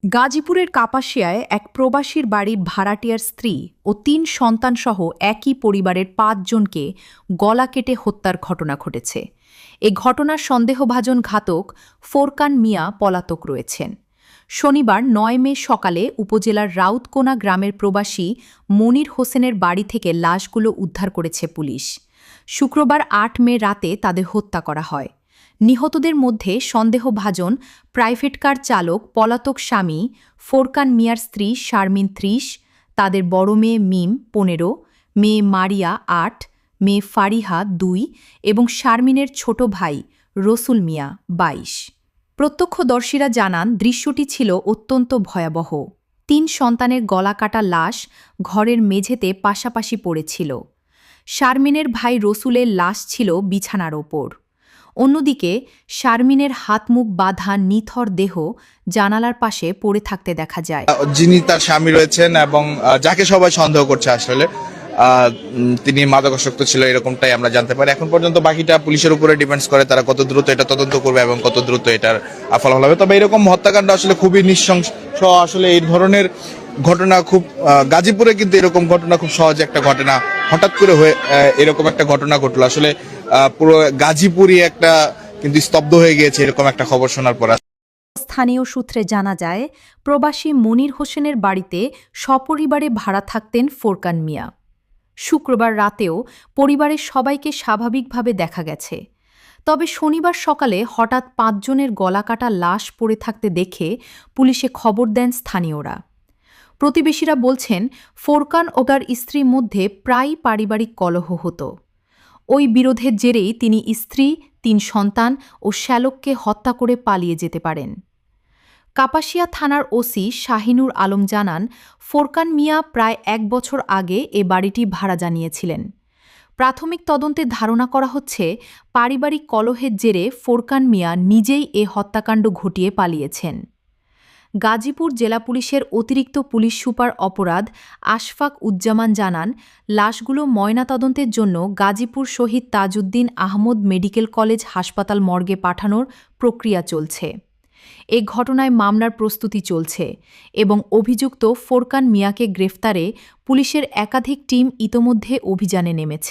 গাজীপুরের কাপাসিয়ায় এক প্রবাসীর বাড়ির ভাড়াটিয়ার স্ত্রী ও ৩ সন্তানসহ একই পরিবারের ৫ জনকে গলা কেটে হত্যার ঘটনা ঘটেছে। এ ঘটনার সন্দেহভাজন ঘাতক ফোরকান মিয়া পলাতক রয়েছেন। শনিবার ৯ মে সকালে উপজেলার রাউতকোনা গ্রামের প্রবাসী মনির হোসেনের বাড়ি থেকে লাশগুলো উদ্ধার করেছে পুলিশ। শুক্রবার ৮ মে রাতে তাদের হত্যা করা হয়। নিহতদের মধ্যে সন্দেহভাজন প্রাইভেট কার চালক পলাতক স্বামী ফোরকান মিয়ার স্ত্রী শারমিন ৩০, তাদের বড় মেয়ে মিম ১৫, মেয়ে মারিয়া ৮, মেয়ে ফারিহা ২ এবং শারমিনের ছোট ভাই রসুল মিয়া ২২। প্রত্যক্ষদর্শীরা জানান দৃশ্যটি ছিল অত্যন্ত ভয়াবহ। ৩ সন্তানের গলাকাটা লাশ ঘরের মেঝেতে পাশাপাশি পড়েছিল। শারমিনের ভাই রসুলের লাশ ছিল বিছানার ওপর। অন্যদিকে শারমিনের হাত-মুখ বাঁধা নিথর দেহ জানালার পাশে পড়ে থাকতে দেখা যায়। যিনি তার স্বামী রয়েছেন এবং যাকে সবাই সন্দেহ করছে আসলে তিনি মাদকাসক্ত ছিল এরকমটাই আমরা জানতে পারি। এখন পর্যন্ত বাকিটা পুলিশের উপরে ডিপেন্ডস করে, তারা কত দ্রুত এটা তদন্ত করবে এবং কত দ্রুত এটার ফলাফল হবে। তবে এরকম হত্যাকাণ্ড আসলে খুবই নৃশংস। আসলে এই ধরনের ঘটনা খুব গাজীপুরে কিন্তু এরকম ঘটনা খুব সহজে একটা ঘটনা হঠাৎ করে হয়ে এরকম একটা ঘটনা ঘটলো। আসলে পুরো গাজীপুরই একটা কিন্তু স্তব্ধ হয়ে গিয়েছে এরকম একটা খবর শোনার পর। স্থানীয় সূত্রে জানা যায়, প্রবাসী মনির হোসেনের বাড়িতে সপরিবারে ভাড়া থাকতেন ফোরকান মিয়া। শুক্রবার রাতেও পরিবারের সবাইকে স্বাভাবিকভাবে দেখা গেছে। তবে শনিবার সকালে হঠাৎ ৫ জনের গলাকাটা লাশ পড়ে থাকতে দেখে পুলিশে খবর দেন স্থানীয়রা। প্রতিবেশীরা বলছেন, ফোরকান ও তার স্ত্রীর মধ্যে প্রায়ই পারিবারিক কলহ হতো। ওই বিরোধের জেরেই তিনি স্ত্রী, ৩ সন্তান ও শ্যালককে হত্যা করে পালিয়ে যেতে পারেন। কাপাসিয়া থানার ওসি শাহিনুর আলম জানান, ফোরকান মিয়া প্রায় ১ বছর আগে এ বাড়িটি ভাড়া জানিয়েছিলেন। প্রাথমিক তদন্তে ধারণা করা হচ্ছে, পারিবারিক কলহের জেরে ফোরকান মিয়া নিজেই এ হত্যাকাণ্ড ঘটিয়ে পালিয়েছেন। গাজীপুর জেলা পুলিশের অতিরিক্ত পুলিশ সুপার অপরাধ আশফাক উজ্জামান জানান, লাশগুলো ময়নাতদন্তের জন্য গাজীপুর শহীদ তাজউদ্দিন আহমদ মেডিকেল কলেজ হাসপাতাল মর্গে পাঠানোর প্রক্রিয়া চলছে। এ ঘটনায় মামলার প্রস্তুতি চলছে এবং অভিযুক্ত ফোরকান মিয়াকে গ্রেফতারে পুলিশের একাধিক টিম ইতোমধ্যে অভিযানে নেমেছে।